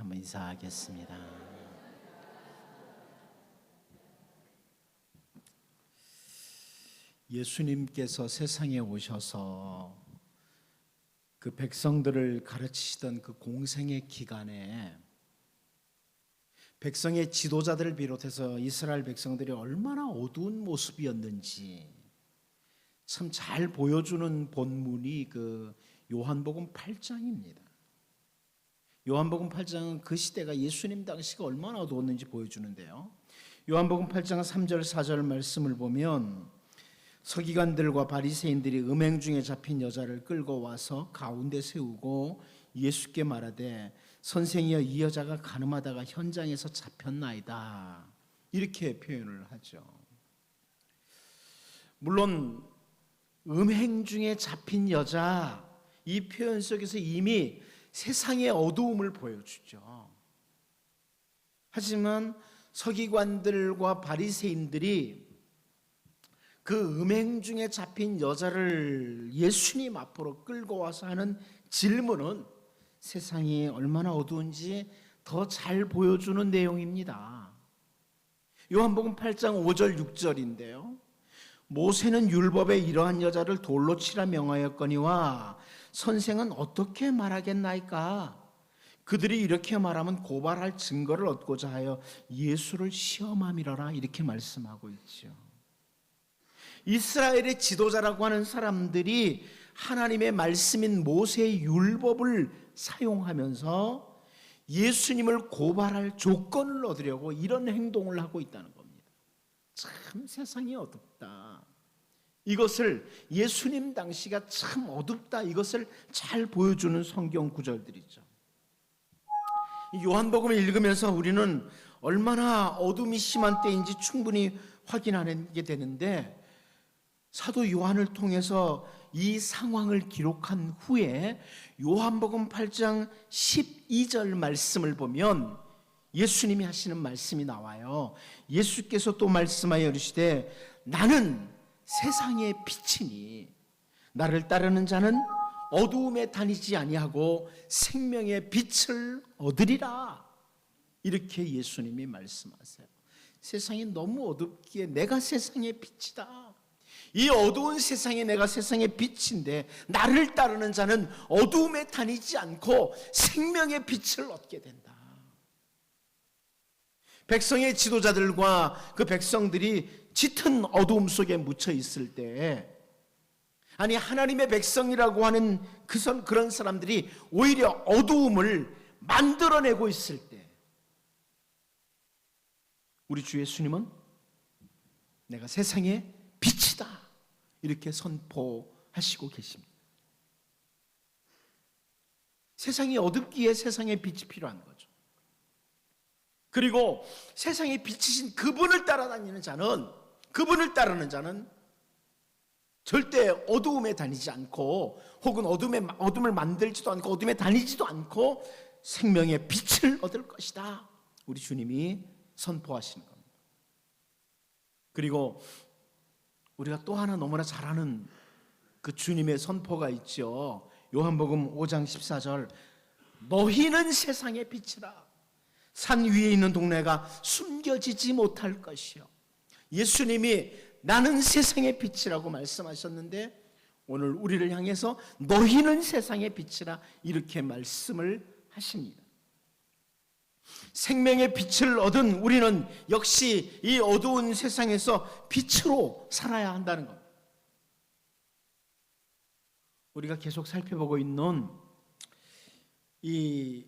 한번 인사하겠습니다. 예수님께서 세상에 오셔서 그 백성들을 가르치시던 그 공생의 기간에 백성의 지도자들을 비롯해서 이스라엘 백성들이 얼마나 어두운 모습이었는지 참 잘 보여주는 본문이 그 요한복음 8장입니다. 요한복음 8장은 그 시대가 예수님 당시가 얼마나 어두웠는지 보여주는데요. 요한복음 8장 3절 4절 말씀을 보면 서기관들과 바리새인들이 음행 중에 잡힌 여자를 끌고 와서 가운데 세우고 예수께 말하되 선생이여 이 여자가 간음하다가 현장에서 잡혔나이다, 이렇게 표현을 하죠. 물론 음행 중에 잡힌 여자, 이 표현 속에서 이미 세상의 어두움을 보여주죠. 하지만 서기관들과 바리새인들이 그 음행 중에 잡힌 여자를 예수님 앞으로 끌고 와서 하는 질문은 세상이 얼마나 어두운지 더 잘 보여주는 내용입니다. 요한복음 8장 5절 6절인데요. 모세는 율법에 이러한 여자를 돌로 치라 명하였거니와 선생은 어떻게 말하겠나이까? 그들이 이렇게 말하면 고발할 증거를 얻고자 하여 예수를 시험함이라라, 이렇게 말씀하고 있죠. 이스라엘의 지도자라고 하는 사람들이 하나님의 말씀인 모세의 율법을 사용하면서 예수님을 고발할 조건을 얻으려고 이런 행동을 하고 있다는 겁니다. 참 세상이 어둡다, 이것을 예수님 당시가 참 어둡다, 이것을 잘 보여주는 성경 구절들이죠. 요한복음을 읽으면서 우리는 얼마나 어둠이 심한 때인지 충분히 확인하게 되는데, 사도 요한을 통해서 이 상황을 기록한 후에 요한복음 8장 12절 말씀을 보면 예수님이 하시는 말씀이 나와요. 예수께서 또 말씀하여 이르시되 나는 세상의 빛이니 나를 따르는 자는 어두움에 다니지 아니하고 생명의 빛을 얻으리라, 이렇게 예수님이 말씀하세요. 세상이 너무 어둡기에 내가 세상의 빛이다, 이 어두운 세상에 내가 세상의 빛인데 나를 따르는 자는 어두움에 다니지 않고 생명의 빛을 얻게 된다. 백성의 지도자들과 그 백성들이 짙은 어두움 속에 묻혀 있을 때, 아니 하나님의 백성이라고 하는 그런 사람들이 오히려 어두움을 만들어내고 있을 때, 우리 주 예수님은 내가 세상의 빛이다, 이렇게 선포하시고 계십니다. 세상이 어둡기에 세상의 빛이 필요한 거죠. 그리고 세상의 빛이신 그분을 따라다니는 자는, 그분을 따르는 자는 절대 어두움에 다니지 않고, 혹은 어둠을 만들지도 않고 어둠에 다니지도 않고 생명의 빛을 얻을 것이다, 우리 주님이 선포하시는 겁니다. 그리고 우리가 또 하나 너무나 잘 아는 그 주님의 선포가 있죠. 요한복음 5장 14절 너희는 세상의 빛이라 산 위에 있는 동네가 숨겨지지 못할 것이요. 예수님이 나는 세상의 빛이라고 말씀하셨는데 오늘 우리를 향해서 너희는 세상의 빛이라, 이렇게 말씀을 하십니다. 생명의 빛을 얻은 우리는 역시 이 어두운 세상에서 빛으로 살아야 한다는 겁니다. 우리가 계속 살펴보고 있는 이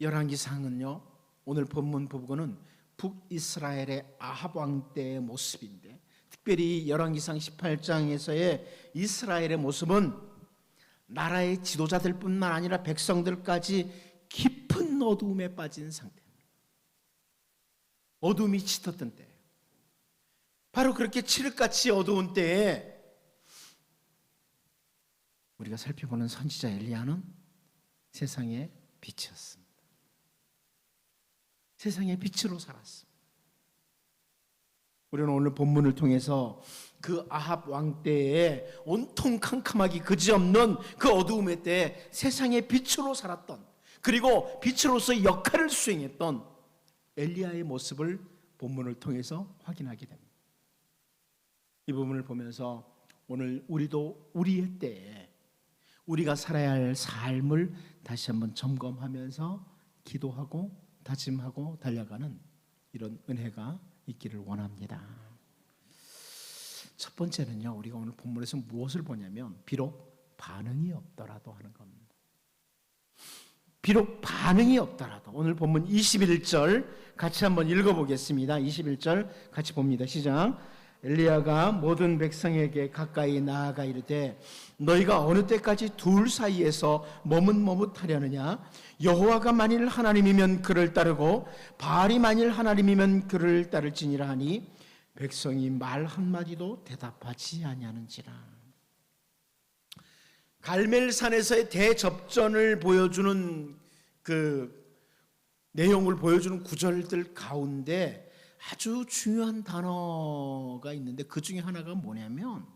열왕기상은요, 오늘 본문 부분은 북이스라엘의 아합 왕 때의 모습인데, 특별히 열왕기상 18장에서의 이스라엘의 모습은 나라의 지도자들뿐만 아니라 백성들까지 깊은 어두움에 빠진 상태입니다. 어둠이 짙었던 때, 바로 그렇게 칠흑같이 어두운 때에 우리가 살펴보는 선지자 엘리야는 세상의 빛이었습니다. 세상의 빛으로 살았습니다. 우리는 오늘 본문을 통해서 그 아합 왕 때에 온통 캄캄하기 그지없는 그 어두움의 때에 세상의 빛으로 살았던, 그리고 빛으로서의 역할을 수행했던 엘리야의 모습을 본문을 통해서 확인하게 됩니다. 이 부분을 보면서 오늘 우리도 우리의 때에 우리가 살아야 할 삶을 다시 한번 점검하면서 기도하고 다짐하고 달려가는 이런 은혜가 있기를 원합니다. 첫 번째는요, 우리가 오늘 본문에서 무엇을 보냐면 비록 반응이 없더라도 하는 겁니다. 비록 반응이 없더라도. 오늘 본문 21절 같이 한번 읽어보겠습니다. 21절 같이 봅니다. 시작. 엘리야가 모든 백성에게 가까이 나아가 이르되 너희가 어느 때까지 둘 사이에서 머뭇머뭇하려느냐? 여호와가 만일 하나님이면 그를 따르고 바알이 만일 하나님이면 그를 따를지니라 하니 백성이 말 한마디도 대답하지 아니하는지라. 갈멜산에서의 대접전을 보여주는 그 내용을 보여주는 구절들 가운데 아주 중요한 단어가 있는데 그 중에 하나가 뭐냐면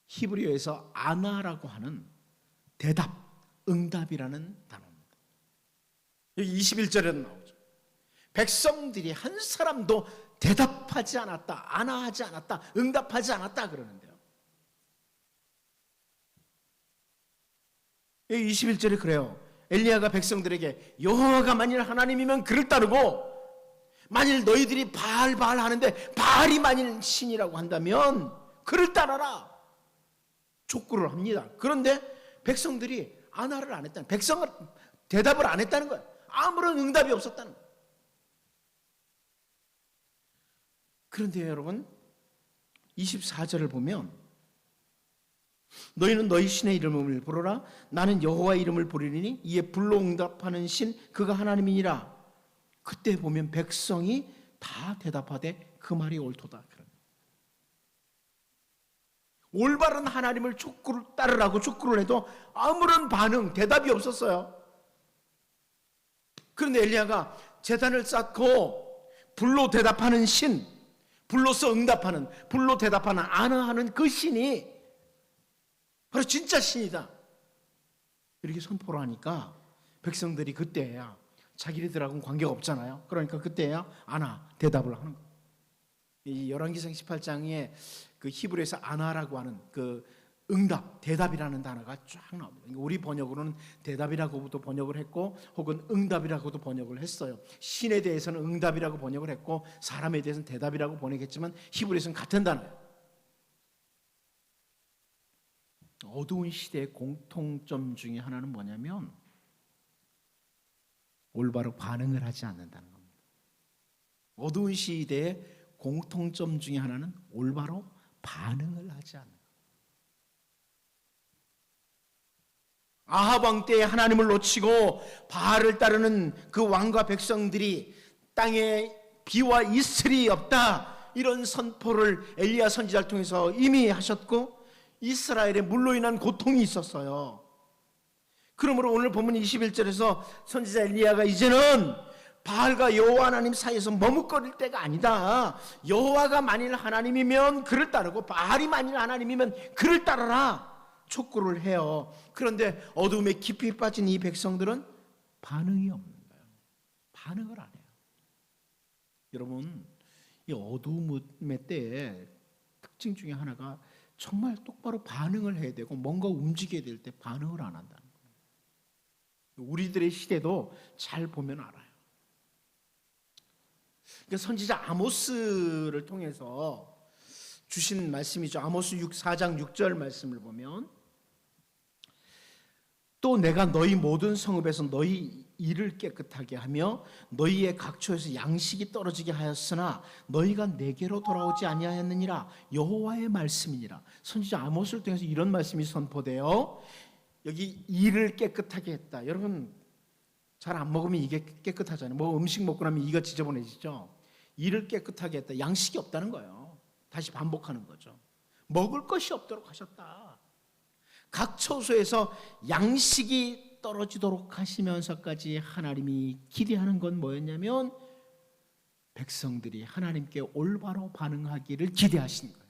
히브리어에서 아나라고 하는 대답, 응답이라는 단어입니다. 여기 21절에 나오죠. 백성들이 한 사람도 대답하지 않았다, 아나하지 않았다, 응답하지 않았다 그러는데요. 여기 21절에 그래요. 엘리야가 백성들에게 여호와가 만일 하나님이면 그를 따르고 만일 너희들이 바알 하는데 바알이 만일 신이라고 한다면 그를 따라라 촉구를 합니다. 그런데 백성들이 아나를 안 했다는, 백성은 대답을 안 했다는 거예요. 아무런 응답이 없었다는 거예요. 그런데 여러분 24절을 보면 너희는 너희 신의 이름을 부르라. 나는 여호와의 이름을 부르리니 이에 불로 응답하는 신 그가 하나님이니라. 그때 보면 백성이 다 대답하되 그 말이 옳도다. 올바른 하나님을 촉구를 따르라고 촉구를 해도 아무런 반응, 대답이 없었어요. 그런데 엘리야가 제단을 쌓고 불로 대답하는 신, 불로서 응답하는, 불로 대답하는, 아나하는 그 신이 바로 진짜 신이다 이렇게 선포를 하니까 백성들이 그때야, 자기들하고는 관계가 없잖아요. 그러니까 그때야 아나 대답을 하는 거예요. 이 열왕기상 18장에 그 히브리에서 아나라고 하는 그 응답, 대답이라는 단어가 쫙 나옵니다. 우리 번역으로는 대답이라고도 번역을 했고 혹은 응답이라고도 번역을 했어요. 신에 대해서는 응답이라고 번역을 했고 사람에 대해서는 대답이라고 번역했지만 히브리에서는 같은 단어예요. 어두운 시대의 공통점 중에 하나는 뭐냐면 올바로 반응을 하지 않는다는 겁니다. 어두운 시대의 공통점 중에 하나는 올바로 반응을 하지 않는 거예요. 아합 왕 때에 하나님을 놓치고 바알을 따르는 그 왕과 백성들이 땅에 비와 이슬이 없다 이런 선포를 엘리야 선지자를 통해서 이미 하셨고 이스라엘에 물로 인한 고통이 있었어요. 그러므로 오늘 본문 21절에서 선지자 엘리야가 이제는 바알과 여호와 하나님 사이에서 머뭇거릴 때가 아니다. 여호와가 만일 하나님이면 그를 따르고 바알이 만일 하나님이면 그를 따르라 촉구를 해요. 그런데 어둠에 깊이 빠진 이 백성들은 반응이 없는 거예요. 반응을 안 해요. 여러분, 이 어둠의 때에 특징 중에 하나가 정말 똑바로 반응을 해야 되고 뭔가 움직여야 될 때 반응을 안 한다는 거예요. 우리들의 시대도 잘 보면 알아요. 그러니까 선지자 아모스를 통해서 주신 말씀이죠. 아모스 4장 6절 말씀을 보면 또 내가 너희 모든 성읍에서 너희 일을 깨끗하게 하며 너희의 각처에서 양식이 떨어지게 하였으나 너희가 내게로 돌아오지 아니하였느니라. 여호와의 말씀이니라. 선지자 아모스를 통해서 이런 말씀이 선포돼요. 여기 일을 깨끗하게 했다. 여러분 잘 안 먹으면 이게 깨끗하잖아요. 뭐 음식 먹고 나면 이가 지저분해지죠. 일을 깨끗하게 했다. 양식이 없다는 거예요. 다시 반복하는 거죠. 먹을 것이 없도록 하셨다. 각 처소에서 양식이 떨어지도록 하시면서까지 하나님이 기대하는 건 뭐였냐면 백성들이 하나님께 올바로 반응하기를 기대하신 거예요.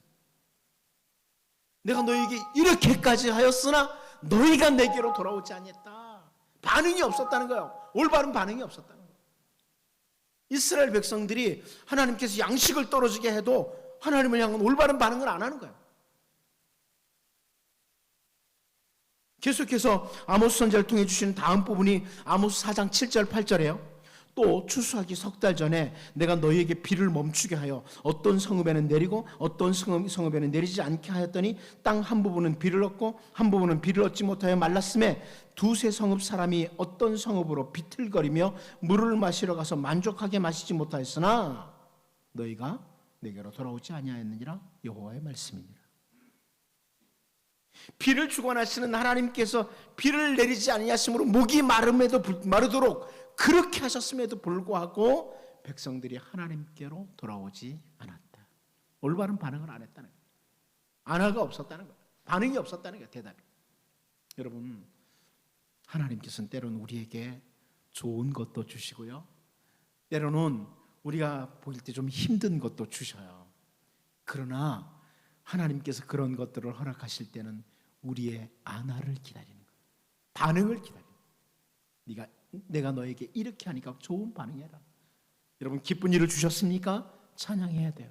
내가 너희에게 이렇게까지 하였으나 너희가 내게로 돌아오지 아니했다. 반응이 없었다는 거예요. 올바른 반응이 없었다는 거예요. 이스라엘 백성들이 하나님께서 양식을 떨어지게 해도 하나님을 향한 올바른 반응을 안 하는 거예요. 계속해서 아모스 선지자를 통해 주시는 다음 부분이 아모스 4장 7절 8절이에요. 또 추수하기 석 달 전에 내가 너희에게 비를 멈추게 하여 어떤 성읍에는 내리고 어떤 성읍에는 내리지 않게 하였더니 땅 한 부분은 비를 얻고 한 부분은 비를 얻지 못하여 말랐음에 두세 성읍 사람이 어떤 성읍으로 비틀거리며 물을 마시러 가서 만족하게 마시지 못하였으나 너희가 내게로 돌아오지 아니하였느니라. 여호와의 말씀이니라. 비를 주관하시는 하나님께서 비를 내리지 아니하심으로 목이 마르도록 그렇게 하셨음에도 불구하고 백성들이 하나님께로 돌아오지 않았다. 올바른 반응을 안 했다는 거예요. 안화가 없었다는 거예요. 반응이 없었다는 거예요. 대답이. 여러분, 하나님께서는 때로는 우리에게 좋은 것도 주시고요, 때로는 우리가 보일 때 좀 힘든 것도 주셔요. 그러나 하나님께서 그런 것들을 허락하실 때는 우리의 안화를 기다리는 거예요. 반응을 기다리는 거예요. 내가 너에게 이렇게 하니까 좋은 반응해라. 여러분, 기쁜 일을 주셨습니까? 찬양해야 돼요.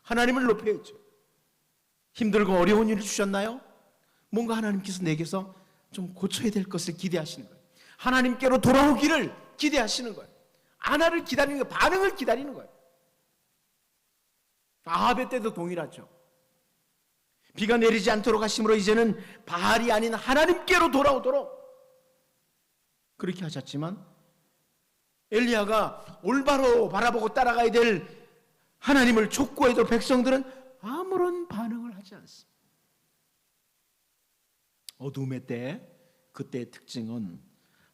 하나님을 높여야죠. 힘들고 어려운 일을 주셨나요? 뭔가 하나님께서 내게서 좀 고쳐야 될 것을 기대하시는 거예요. 하나님께로 돌아오기를 기대하시는 거예요. 안화를 기다리는 거예요. 반응을 기다리는 거예요. 아합의 때도 동일하죠. 비가 내리지 않도록 하심으로 이제는 바알이 아닌 하나님께로 돌아오도록 그렇게 하셨지만, 엘리야가 올바로 바라보고 따라가야 될 하나님을 촉구해도 백성들은 아무런 반응을 하지 않습니다. 어둠의 때, 그때의 특징은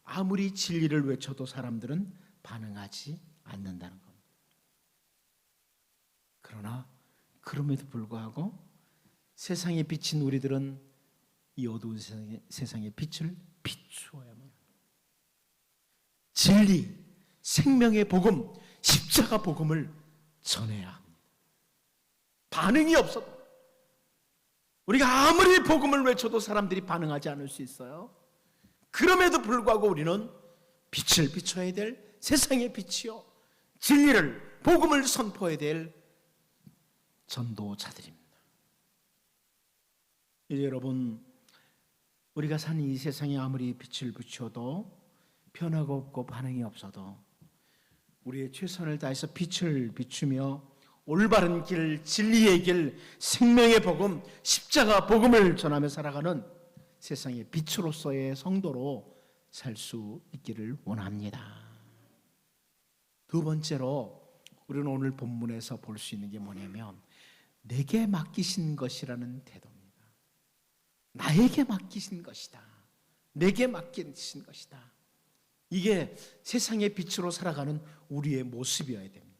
아무리 진리를 외쳐도 사람들은 반응하지 않는다는 겁니다. 그러나 그럼에도 불구하고 세상에 비친 우리들은 이 어두운 세상의 빛을 비추어야만 합니다. 진리, 생명의 복음, 십자가 복음을 전해야 합니다. 반응이 없어도, 우리가 아무리 복음을 외쳐도 사람들이 반응하지 않을 수 있어요. 그럼에도 불구하고 우리는 빛을 비춰야 될 세상의 빛이요, 진리를, 복음을 선포해야 될 전도자들입니다. 이제 여러분, 우리가 사는 이 세상에 아무리 빛을 비춰도 변화가 없고 반응이 없어도 우리의 최선을 다해서 빛을 비추며 올바른 길, 진리의 길, 생명의 복음, 십자가 복음을 전하며 살아가는 세상의 빛으로서의 성도로 살 수 있기를 원합니다. 두 번째로 우리는 오늘 본문에서 볼 수 있는 게 뭐냐면, 내게 맡기신 것이라는 태도입니다. 나에게 맡기신 것이다. 내게 맡기신 것이다. 이게 세상의 빛으로 살아가는 우리의 모습이어야 됩니다.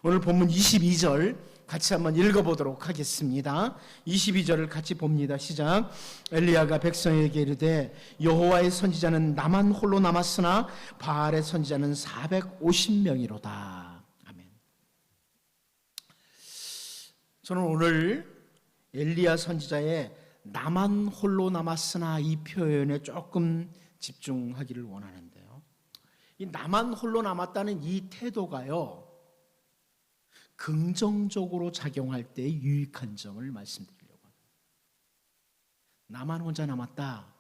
오늘 본문 22절 같이 한번 읽어보도록 하겠습니다. 22절을 같이 봅니다. 시작. 엘리야가 백성에게 이르되 여호와의 선지자는 나만 홀로 남았으나 바알의 선지자는 450명이로다. 아멘. 저는 오늘 엘리야 선지자의 나만 홀로 남았으나 이 표현에 조금 집중하기를 원하는데요, 이 나만 홀로 남았다는 이 태도가요, 긍정적으로 작용할 때 유익한 점을 말씀드리려고 합니다. 나만 혼자 남았다,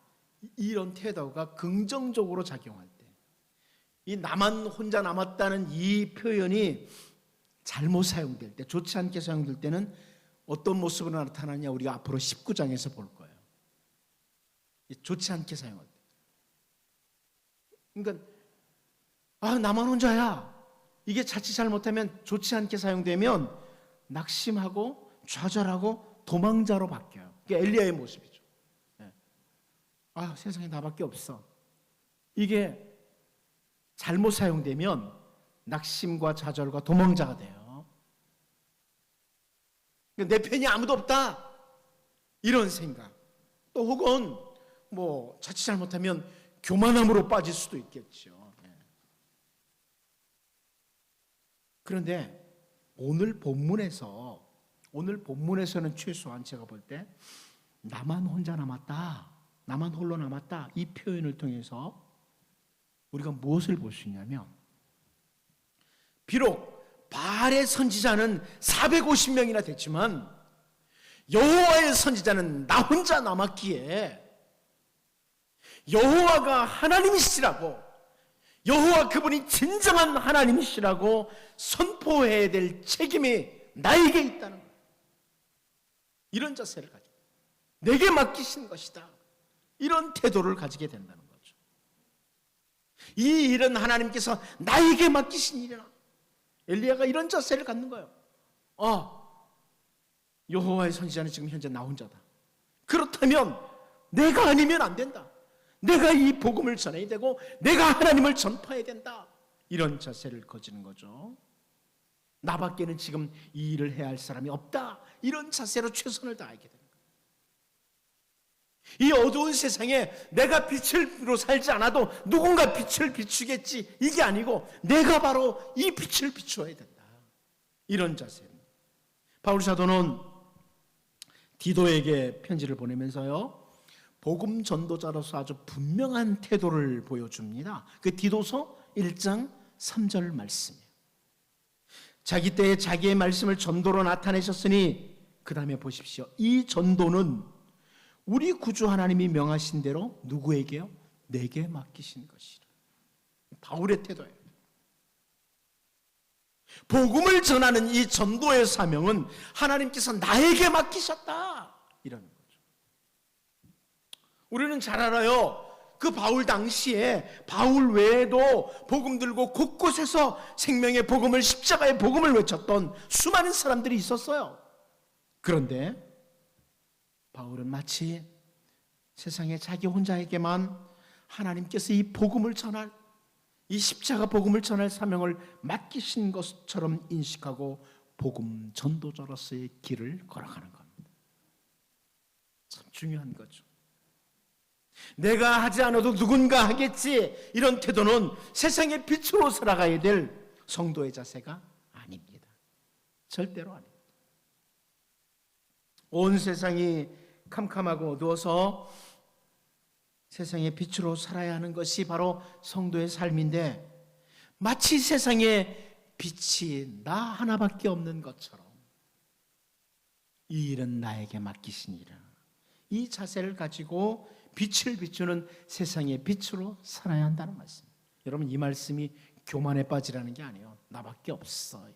이런 태도가 긍정적으로 작용할 때, 이 나만 혼자 남았다는 이 표현이 잘못 사용될 때, 좋지 않게 사용될 때는 어떤 모습으로 나타나냐, 우리가 앞으로 19장에서 볼 거예요. 좋지 않게 사용할 때, 그러니까 나만 혼자야, 이게 자칫 잘못하면 좋지 않게 사용되면 낙심하고 좌절하고 도망자로 바뀌어요. 그게 엘리야의 모습이죠. 세상에 나밖에 없어. 이게 잘못 사용되면 낙심과 좌절과 도망자가 돼요. 내 편이 아무도 없다, 이런 생각. 또 혹은 자칫 잘못하면 교만함으로 빠질 수도 있겠죠. 그런데 오늘 본문에서는 최소한 제가 볼 때 나만 혼자 남았다, 나만 홀로 남았다, 이 표현을 통해서 우리가 무엇을 볼 수 있냐면, 비록 바알의 선지자는 450명이나 됐지만 여호와의 선지자는 나 혼자 남았기에 여호와가 하나님이시라고, 여호와 그분이 진정한 하나님이시라고 선포해야 될 책임이 나에게 있다는 거예요. 이런 자세를 가지고 내게 맡기신 것이다, 이런 태도를 가지게 된다는 거죠. 이 일은 하나님께서 나에게 맡기신 일이라. 엘리야가 이런 자세를 갖는 거예요. 여호와의 선지자는 지금 현재 나 혼자다. 그렇다면 내가 아니면 안 된다. 내가 이 복음을 전해야 되고 내가 하나님을 전파해야 된다. 이런 자세를 가지는 거죠. 나밖에는 지금 이 일을 해야 할 사람이 없다. 이런 자세로 최선을 다하게 되는 거예요. 이 어두운 세상에 내가 빛으로 살지 않아도 누군가 빛을 비추겠지, 이게 아니고 내가 바로 이 빛을 비추어야 된다. 이런 자세입니다. 바울 사도는 디도에게 편지를 보내면서요, 복음 전도자로서 아주 분명한 태도를 보여줍니다. 그 디도서 1장 3절 말씀이에요. 자기 때에 자기의 말씀을 전도로 나타내셨으니, 그 다음에 보십시오. 이 전도는 우리 구주 하나님이 명하신 대로 누구에게요? 내게 맡기신 것이라. 바울의 태도예요. 복음을 전하는 이 전도의 사명은 하나님께서 나에게 맡기셨다, 이라는 거죠. 우리는 잘 알아요. 그 바울 당시에 바울 외에도 복음 들고 곳곳에서 생명의 복음을, 십자가의 복음을 외쳤던 수많은 사람들이 있었어요. 그런데 바울은 마치 세상에 자기 혼자에게만 하나님께서 이 복음을 전할, 이 십자가 복음을 전할 사명을 맡기신 것처럼 인식하고 복음 전도자로서의 길을 걸어가는 겁니다. 참 중요한 거죠. 내가 하지 않아도 누군가 하겠지, 이런 태도는 세상의 빛으로 살아가야 될 성도의 자세가 아닙니다. 절대로 아닙니다. 온 세상이 캄캄하고 어두워서 세상의 빛으로 살아야 하는 것이 바로 성도의 삶인데, 마치 세상에 빛이 나 하나밖에 없는 것처럼 이 일은 나에게 맡기신 일이라. 이 자세를 가지고 빛을 비추는 세상의 빛으로 살아야 한다는 말씀입니다. 여러분, 이 말씀이 교만에 빠지라는 게 아니에요. 나밖에 없어,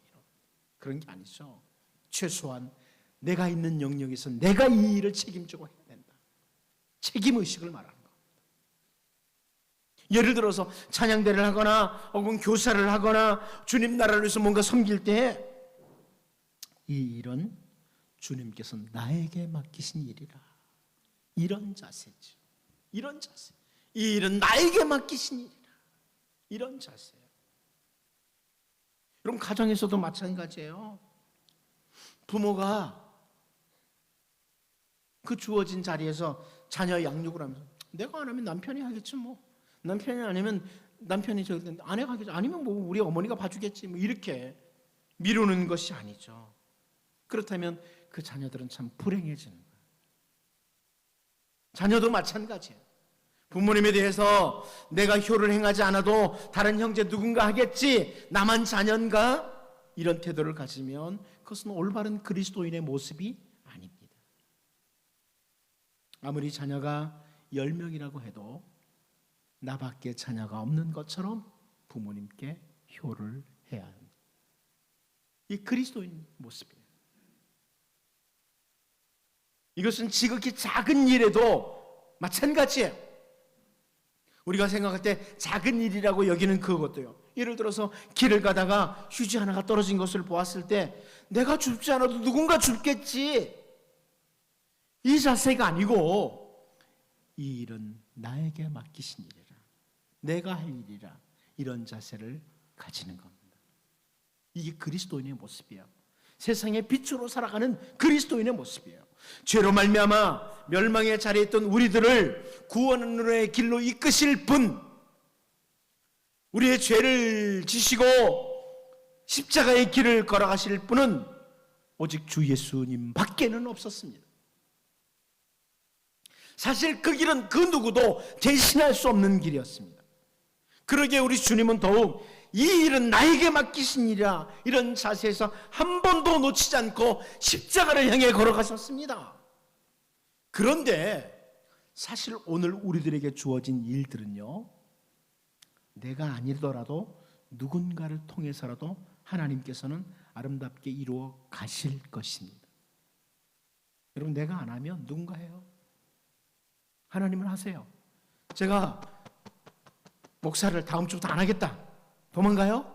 그런 게 아니죠. 최소한 내가 있는 영역에서 내가 이 일을 책임지고 해야 된다. 책임의식을 말하는 겁니다. 예를 들어서 찬양대를 하거나 혹은 교사를 하거나 주님 나라를 위해서 뭔가 섬길 때, 이 일은 주님께서 나에게 맡기신 일이라. 이런 자세죠. 이런 자세. 이 일은 나에게 맡기신 일이라. 이런 자세예요. 여러분, 가정에서도 마찬가지예요. 부모가 그 주어진 자리에서 자녀 양육을 하면서, 내가 안 하면 남편이 하겠지 뭐, 남편이 안 하면 남편이 아내가 하겠지, 아니면 뭐 우리 어머니가 봐주겠지, 뭐 이렇게 미루는 것이 아니죠. 그렇다면 그 자녀들은 참 불행해지는 거예요. 자녀도 마찬가지예요. 부모님에 대해서 내가 효를 행하지 않아도 다른 형제 누군가 하겠지, 나만 자녀인가, 이런 태도를 가지면 그것은 올바른 그리스도인의 모습이 아닙니다. 아무리 자녀가 10명이라고 해도 나밖에 자녀가 없는 것처럼 부모님께 효를 해야 합니다. 이 그리스도인 모습이에요. 이것은 지극히 작은 일에도 마찬가지예요. 우리가 생각할 때 작은 일이라고 여기는 그것도요. 예를 들어서 길을 가다가 휴지 하나가 떨어진 것을 보았을 때, 내가 줍지 않아도 누군가 줍겠지, 이 자세가 아니고, 이 일은 나에게 맡기신 일이라, 내가 할 일이라, 이런 자세를 가지는 겁니다. 이게 그리스도인의 모습이에요. 세상의 빛으로 살아가는 그리스도인의 모습이에요. 죄로 말미암아 멸망의 자리에 있던 우리들을 구원의 길로 이끄실 분, 우리의 죄를 지시고 십자가의 길을 걸어가실 분은 오직 주 예수님 밖에는 없었습니다. 사실 그 길은 그 누구도 대신할 수 없는 길이었습니다. 그러기에 우리 주님은 더욱 이 일은 나에게 맡기신 일이라, 이런 자세에서 한 번도 놓치지 않고 십자가를 향해 걸어가셨습니다. 그런데 사실 오늘 우리들에게 주어진 일들은요, 내가 아니더라도 누군가를 통해서라도 하나님께서는 아름답게 이루어 가실 것입니다. 여러분, 내가 안 하면 누군가 해요. 하나님은 하세요. 제가 목사를 다음 주부터 안 하겠다, 도망가요?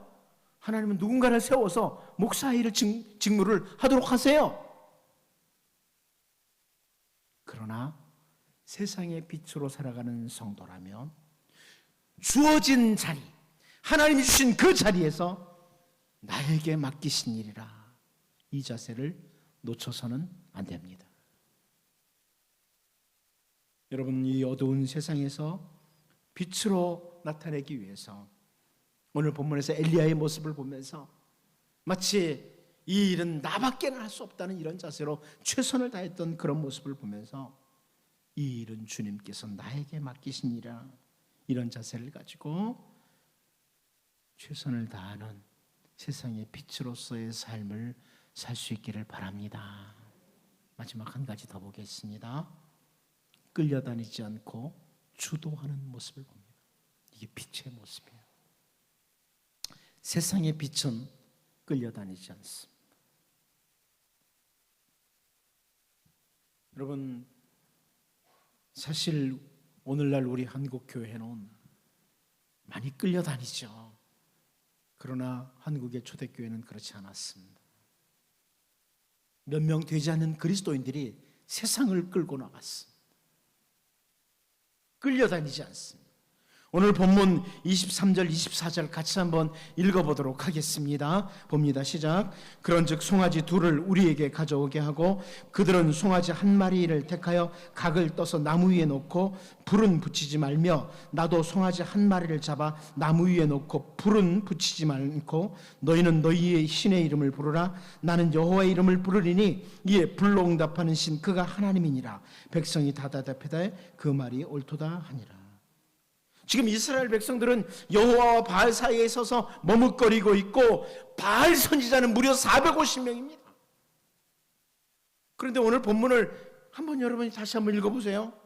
하나님은 누군가를 세워서 목사 일을 직무를 하도록 하세요. 그러나 세상의 빛으로 살아가는 성도라면 주어진 자리, 하나님이 주신 그 자리에서 나에게 맡기신 일이라, 이 자세를 놓쳐서는 안 됩니다. 여러분, 이 어두운 세상에서 빛으로 나타내기 위해서 오늘 본문에서 엘리야의 모습을 보면서 마치 이 일은 나밖에는 할 수 없다는 이런 자세로 최선을 다했던 그런 모습을 보면서 이 일은 주님께서 나에게 맡기신 일이라, 이런 자세를 가지고 최선을 다하는 세상의 빛으로서의 삶을 살 수 있기를 바랍니다. 마지막 한 가지 더 보겠습니다. 끌려다니지 않고 주도하는 모습을 봅니다. 이게 빛의 모습이에요. 세상의 빛은 끌려다니지 않습니다. 여러분, 사실 오늘날 우리 한국교회는 많이 끌려다니죠. 그러나 한국의 초대교회는 그렇지 않았습니다. 몇 명 되지 않는 그리스도인들이 세상을 끌고 나갔습니다. 끌려다니지 않습니다. 오늘 본문 23절 24절 같이 한번 읽어보도록 하겠습니다. 봅니다. 시작. 그런즉 송아지 둘을 우리에게 가져오게 하고 그들은 송아지 한 마리를 택하여 각을 떠서 나무 위에 놓고 불은 붙이지 말며 나도 송아지 한 마리를 잡아 나무 위에 놓고 불은 붙이지 말고 너희는 너희의 신의 이름을 부르라. 나는 여호와의 이름을 부르리니 이에 불로 응답하는 신 그가 하나님이니라. 백성이 다 대답하되 그 말이 옳도다 하니라. 지금 이스라엘 백성들은 여호와와 바알 사이에 서서 머뭇거리고 있고 바알 선지자는 무려 450명입니다. 그런데 오늘 본문을 한번 여러분이 다시 한번 읽어보세요.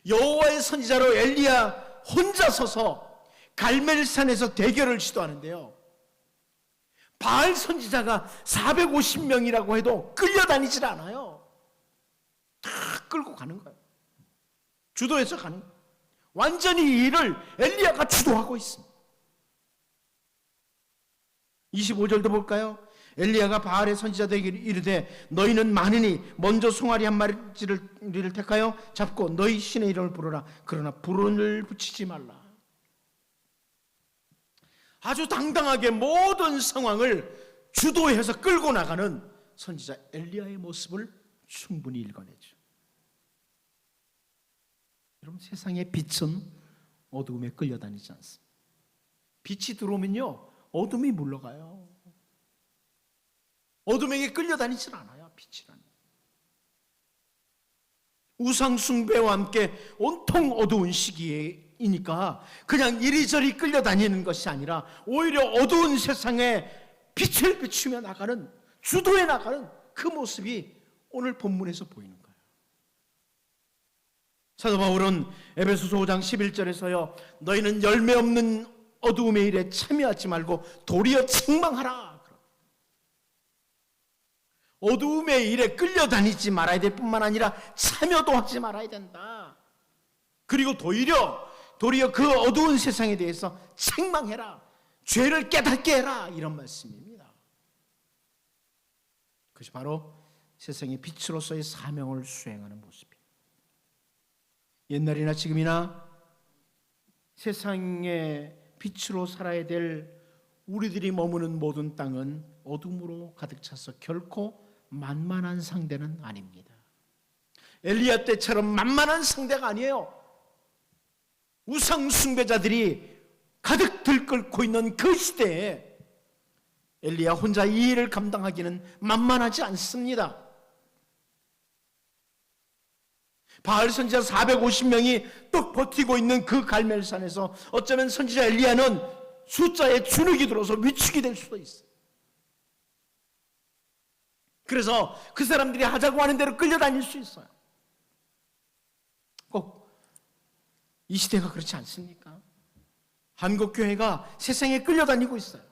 여호와의 선지자로 엘리야 혼자 서서 갈멜산에서 대결을 시도하는데요, 바알 선지자가 450명이라고 해도 끌려다니질 않아요. 다 끌고 가는 거예요. 주도해서 가는 거예요. 완전히 이 일을 엘리야가 주도하고 있습니다. 25절도 볼까요? 엘리야가 바알의 선지자들에게 이르되 너희는 많으니 먼저 송아리 한 마리를 택하여 잡고 너희 신의 이름을 부르라. 그러나 불을 붙이지 말라. 아주 당당하게 모든 상황을 주도해서 끌고 나가는 선지자 엘리야의 모습을 충분히 읽어내죠. 여러분, 세상의 빛은 어두움에 끌려다니지 않습니다. 빛이 들어오면요, 어둠이 물러가요. 어둠에게 끌려다니질 않아요. 빛이라는 우상 숭배와 함께 온통 어두운 시기이니까 그냥 이리저리 끌려다니는 것이 아니라 오히려 어두운 세상에 빛을 비추며 나가는, 주도해 나가는 그 모습이 오늘 본문에서 보이는 거예요. 사도 바울은 에베소서 5장 11절에서요 너희는 열매 없는 어두움의 일에 참여하지 말고 도리어 책망하라. 어두움의 일에 끌려다니지 말아야 될 뿐만 아니라 참여도 하지 말아야 된다. 그리고 도리어 그 어두운 세상에 대해서 책망해라. 죄를 깨닫게 해라. 이런 말씀입니다. 그것이 바로 세상의 빛으로서의 사명을 수행하는 모습입니다. 옛날이나 지금이나 세상의 빛으로 살아야 될 우리들이 머무는 모든 땅은 어둠으로 가득 차서 결코 만만한 상대는 아닙니다. 엘리야 때처럼 만만한 상대가 아니에요. 우상 숭배자들이 가득 들끓고 있는 그 시대에 엘리야 혼자 이 일을 감당하기는 만만하지 않습니다. 바알 선지자 450명이 또 버티고 있는 그 갈멜산에서 어쩌면 선지자 엘리야는 숫자에 주눅이 들어서 위축이 될 수도 있어요. 그래서 그 사람들이 하자고 하는 대로 끌려다닐 수 있어요. 꼭 이 시대가 그렇지 않습니까? 한국교회가 세상에 끌려다니고 있어요.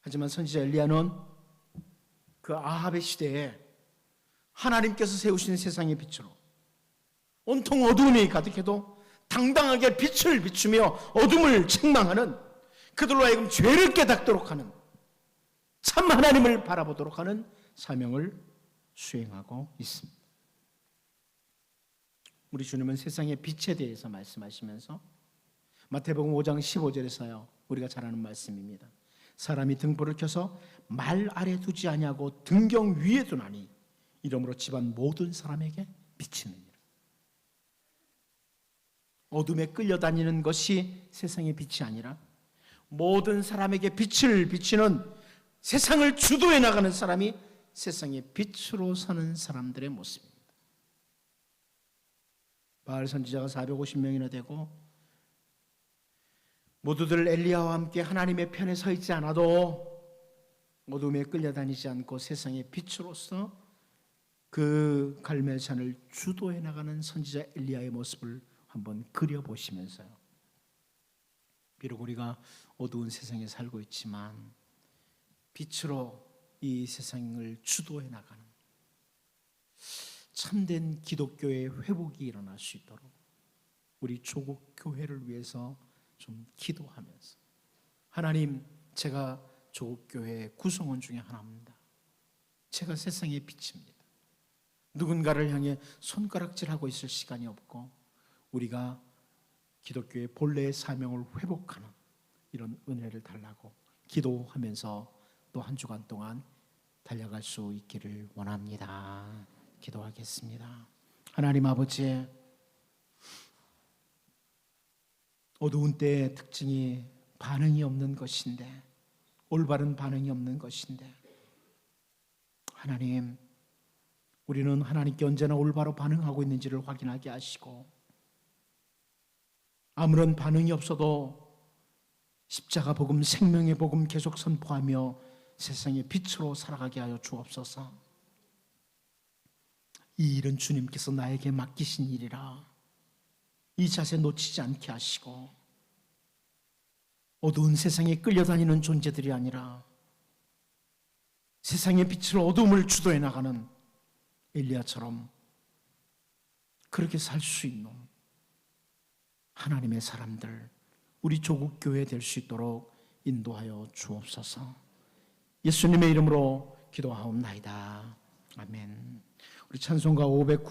하지만 선지자 엘리야는 그 아합의 시대에 하나님께서 세우신 세상의 빛으로 온통 어두움이 가득해도 당당하게 빛을 비추며 어둠을 책망하는, 그들로 하여금 죄를 깨닫도록 하는, 참 하나님을 바라보도록 하는 사명을 수행하고 있습니다. 우리 주님은 세상의 빛에 대해서 말씀하시면서 마태복음 5장 15절에서요, 우리가 잘 아는 말씀입니다. 사람이 등불을 켜서 말 아래 두지 아니하고 등경 위에 두나니 이러므로 집안 모든 사람에게 비치느니라. 어둠에 끌려다니는 것이 세상의 빛이 아니라 모든 사람에게 빛을 비치는, 세상을 주도해 나가는 사람이 세상의 빛으로 사는 사람들의 모습입니다. 바알 선지자가 450명이나 되고 모두들 엘리야와 함께 하나님의 편에 서 있지 않아도 어둠에 끌려다니지 않고 세상의 빛으로서 그 갈멜산을 주도해 나가는 선지자 엘리야의 모습을 한번 그려보시면서요, 비록 우리가 어두운 세상에 살고 있지만 빛으로 이 세상을 주도해 나가는 참된 기독교의 회복이 일어날 수 있도록 우리 조국 교회를 위해서 좀 기도하면서, 하나님, 제가 조국 교회의 구성원 중에 하나입니다. 제가 세상의 빛입니다. 누군가를 향해 손가락질하고 있을 시간이 없고 우리가 기독교의 본래의 사명을 회복하는 이런 은혜를 달라고 기도하면서 또 한 주간 동안 달려갈 수 있기를 원합니다. 기도하겠습니다. 하나님 아버지, 어두운 때의 특징이 반응이 없는 것인데, 올바른 반응이 없는 것인데, 하나님, 우리는 하나님께 언제나 올바로 반응하고 있는지를 확인하게 하시고, 아무런 반응이 없어도 십자가 복음, 생명의 복음 계속 선포하며 세상의 빛으로 살아가게 하여 주옵소서. 이 일은 주님께서 나에게 맡기신 일이라 이 자세 놓치지 않게 하시고, 어두운 세상에 끌려다니는 존재들이 아니라 세상의 빛으로 어둠을 주도해 나가는 엘리야처럼 그렇게 살 수 있는 하나님의 사람들, 우리 조국 교회 될 수 있도록 인도하여 주옵소서. 예수님의 이름으로 기도하옵나이다. 아멘. 우리 찬송가 590